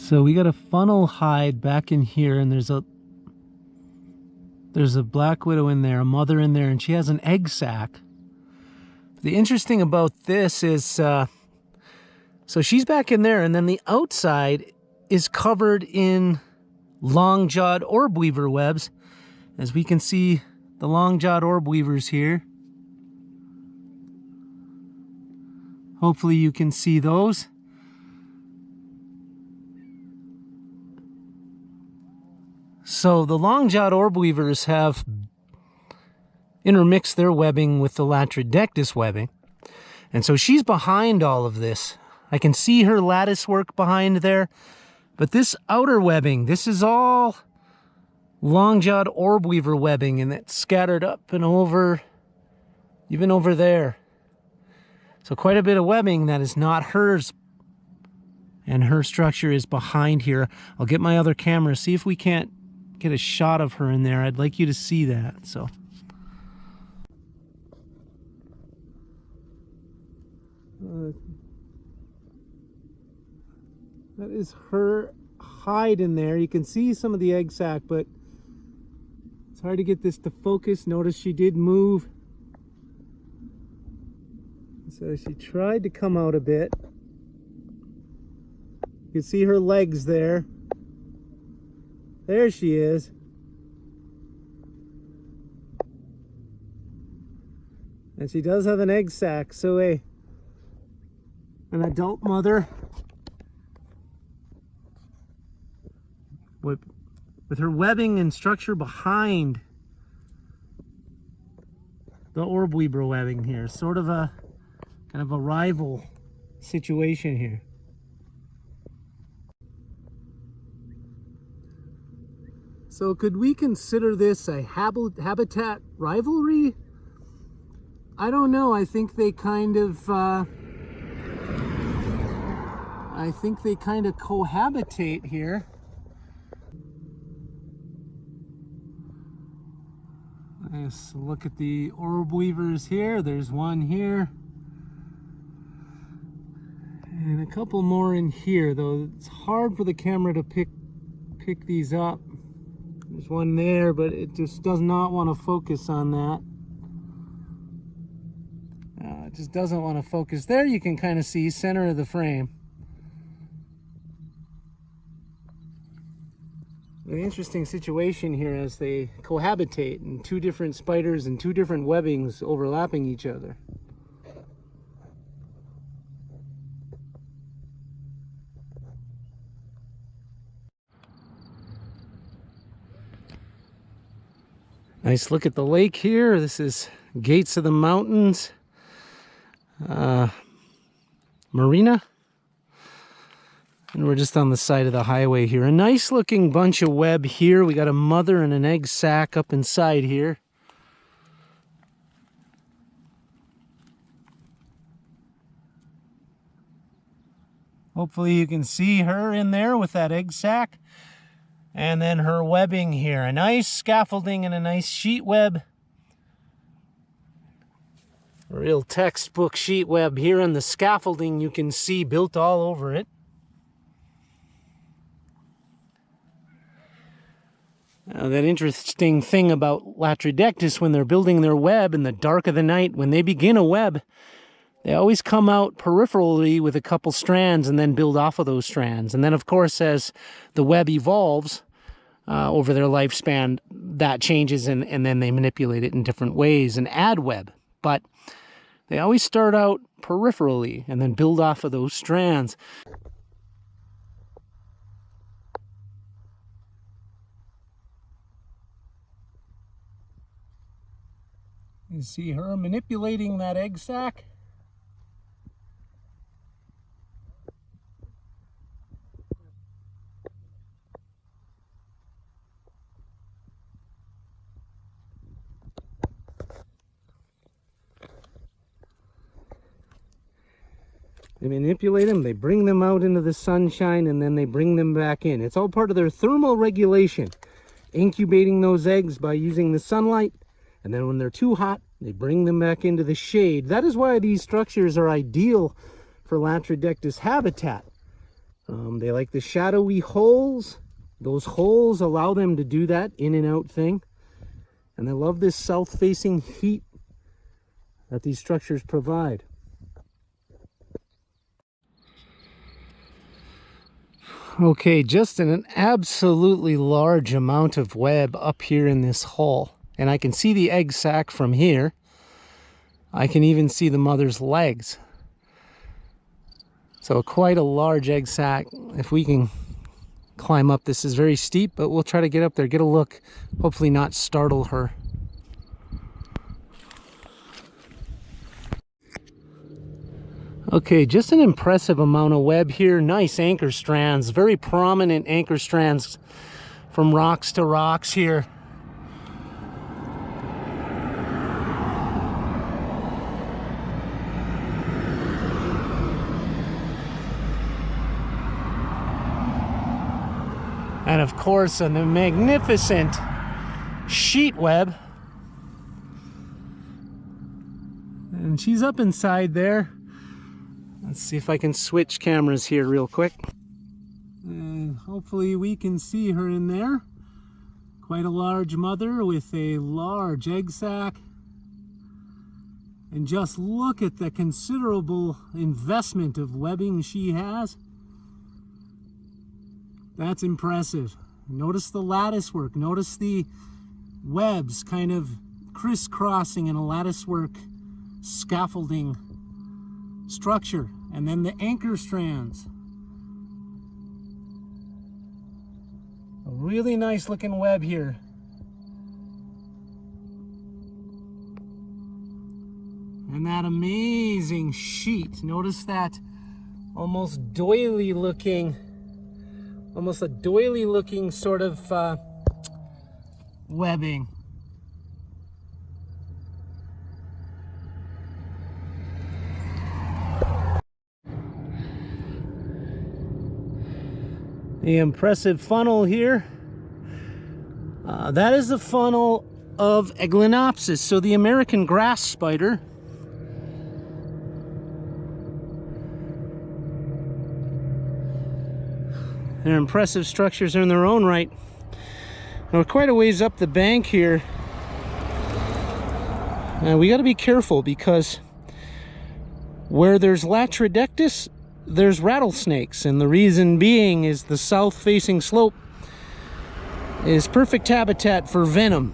So we got a funnel hide back in here, and there's a black widow in there, a mother in there, and she has an egg sac. The interesting about this is, so she's back in there, and then the outside is covered in long-jawed orb weaver webs. As we can see, the long-jawed orb weavers here. Hopefully you can see those. So the long-jawed orb weavers have intermixed their webbing with the Latrodectus webbing. And so she's behind all of this. I can see her lattice work behind there. But this outer webbing, this is all long-jawed orb weaver webbing, and it's scattered up and over, even over there. So quite a bit of webbing that is not hers. And her structure is behind here. I'll get my other camera, see if we can't get a shot of her in there. I'd like you to see that. So that is her hide in there. You can see some of the egg sac, but it's hard to get this to focus. Notice she did move. So she tried to come out a bit. You can see her legs there. There she is. And she does have an egg sac, so an adult mother with her webbing and structure behind the orb weaver webbing here. Sort of a kind of a rival situation here. So could we consider this a habitat rivalry? I don't know. I think they kind of cohabitate here. Let's look at the orb weavers here. There's one here. And a couple more in here, though it's hard for the camera to pick these up. There's one there, but it just does not want to focus on that. It just doesn't want to focus. There you can kind of see center of the frame. An interesting situation here as they cohabitate, and two different spiders and two different webbings overlapping each other. Nice look at the lake here. This is Gates of the Mountains Marina. And we're just on the side of the highway here. A nice looking bunch of web here. We got a mother and an egg sac up inside here. Hopefully you can see her in there with that egg sac. And then her webbing here. A nice scaffolding and a nice sheet web. A real textbook sheet web here, and the scaffolding you can see built all over it. Now, that interesting thing about Latrodectus, when they're building their web in the dark of the night, when they begin a web, they always come out peripherally with a couple strands and then build off of those strands. And then, of course, as the web evolves over their lifespan, that changes, and then they manipulate it in different ways and add web. But they always start out peripherally and then build off of those strands. You see her manipulating that egg sac. They manipulate them, they bring them out into the sunshine, and then they bring them back in. It's all part of their thermal regulation, incubating those eggs by using the sunlight, and then when they're too hot, they bring them back into the shade. That is why these structures are ideal for Latrodectus habitat. They like the shadowy holes. Those holes allow them to do that in and out thing. And they love this south-facing heat that these structures provide. Okay, just an absolutely large amount of web up here in this hole. And I can see the egg sac from here. I can even see the mother's legs. So quite a large egg sac. If we can climb up, this is very steep, but we'll try to get up there, get a look, hopefully not startle her. Okay, just an impressive amount of web here. Nice anchor strands, very prominent anchor strands from rocks to rocks here. And of course, a magnificent sheet web. And she's up inside there. Let's see if I can switch cameras here real quick. And hopefully we can see her in there. Quite a large mother with a large egg sac. And just look at the considerable investment of webbing she has. That's impressive. Notice the lattice work. Notice the webs kind of crisscrossing in a lattice work scaffolding structure. And then the anchor strands. A really nice looking web here. And that amazing sheet. Notice that almost doily looking, almost a doily looking sort of webbing. The impressive funnel here. That is the funnel of Eglynopsis, so the American grass spider. They're impressive structures in their own right. Now we're quite a ways up the bank here. We got to be careful because where there's Latrodectus, there's rattlesnakes, and the reason being is the south-facing slope is perfect habitat for venom.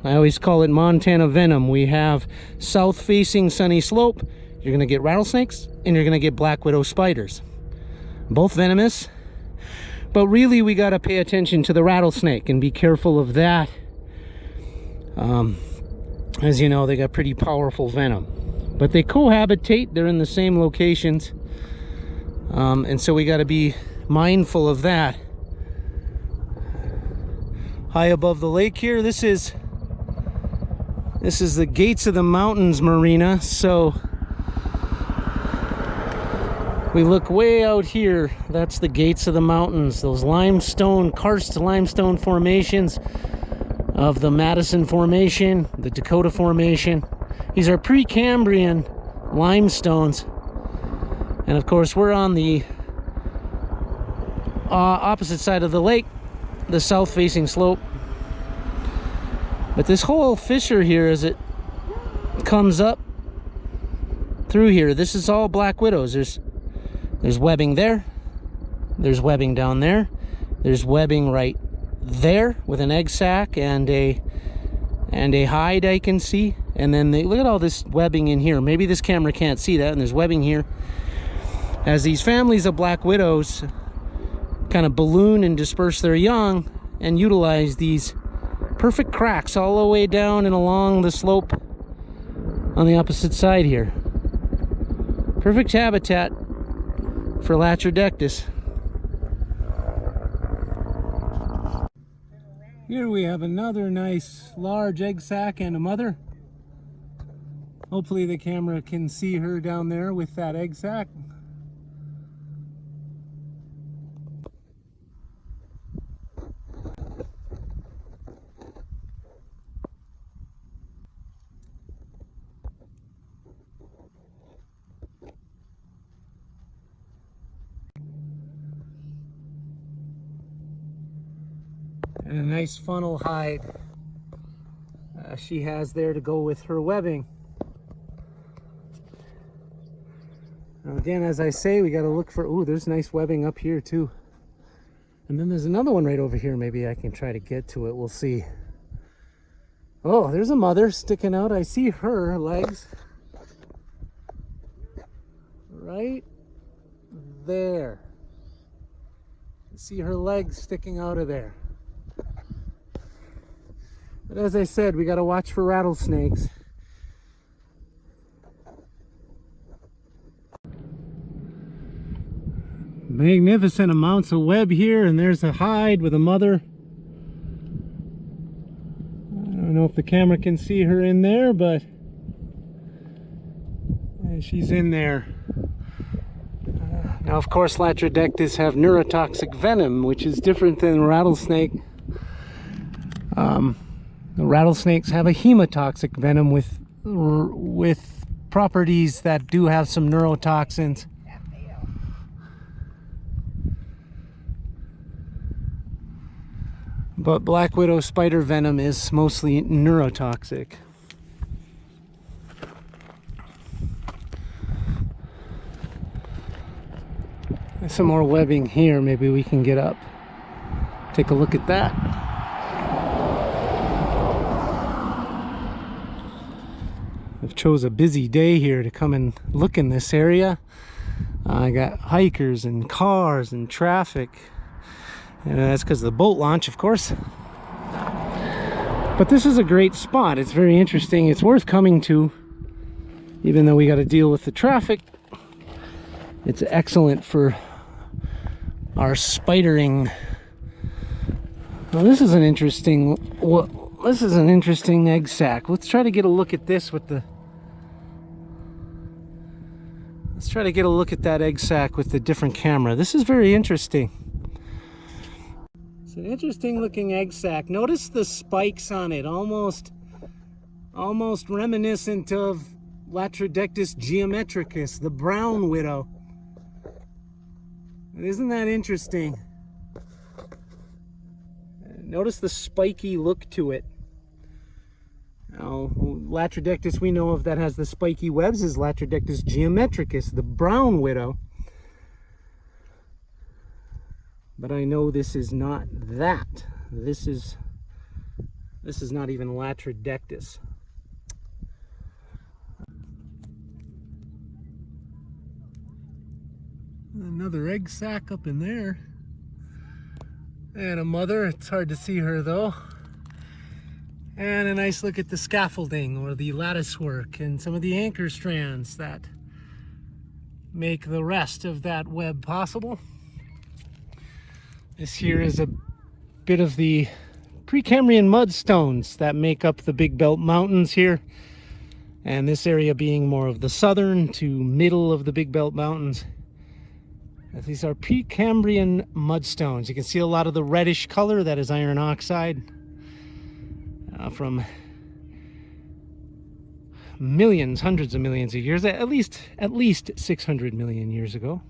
I always call it Montana venom. We have south-facing sunny slope. You're going to get rattlesnakes and you're going to get black widow spiders. Both venomous, but really we got to pay attention to the rattlesnake and be careful of that. As you know, they got pretty powerful venom, but they cohabitate. They're in the same locations. And so we got to be mindful of that. High above the lake here, this is the Gates of the Mountains marina. So we look way out here, that's the Gates of the Mountains, those limestone, karst limestone formations of the Madison Formation, the Dakota Formation. These are Precambrian limestones. And of course, we're on the opposite side of the lake, the south-facing slope. But this whole fissure here, as it comes up through here, this is all black widows. There's webbing there. There's webbing down there. There's webbing right there with an egg sac and a hide I can see. And then look at all this webbing in here. Maybe this camera can't see that, and there's webbing here. As these families of black widows kind of balloon and disperse their young and utilize these perfect cracks all the way down and along the slope on the opposite side here. Perfect habitat for Latrodectus. Here we have another nice large egg sac and a mother. Hopefully the camera can see her down there with that egg sac. And a nice funnel hide she has there to go with her webbing. Now again, as I say, we got to look for, ooh, there's nice webbing up here too. And then there's another one right over here. Maybe I can try to get to it. We'll see. Oh, there's a mother sticking out. I see her legs right there. I see her legs sticking out of there. But as I said, we got to watch for rattlesnakes. Magnificent amounts of web here, and there's a hide with a mother. I don't know if the camera can see her in there, but she's in there. Now, of course, Latrodectus have neurotoxic venom, which is different than rattlesnake. The rattlesnakes have a hemotoxic venom with properties that do have some neurotoxins. But black widow spider venom is mostly neurotoxic. There's some more webbing here. Maybe we can get up. Take a look at that. I've chose a busy day here to come and look in this area. I got hikers and cars and traffic. And that's because of the boat launch, of course. But this is a great spot. It's very interesting. It's worth coming to, even though we got to deal with the traffic. It's excellent for our spidering. Now this is an interesting. Well, this is an interesting egg sac. Let's try to get a look at this with the. Let's try to get a look at that egg sac with the different camera. This is very interesting. It's an interesting looking egg sac. Notice the spikes on it, almost reminiscent of Latrodectus geometricus, the brown widow. Isn't that interesting? Notice the spiky look to it. Now, Latrodectus we know of that has the spiky webs is Latrodectus geometricus, the brown widow. But I know this is not that. This is not even Latrodectus. Another egg sac up in there. And a mother, it's hard to see her though. And a nice look at the scaffolding or the lattice work and some of the anchor strands that make the rest of that web possible. This here is a bit of the Precambrian mudstones that make up the Big Belt Mountains here. And this area being more of the southern to middle of the Big Belt Mountains. These are Precambrian mudstones. You can see a lot of the reddish color, that is iron oxide from millions, hundreds of millions of years, at least 600 million years ago.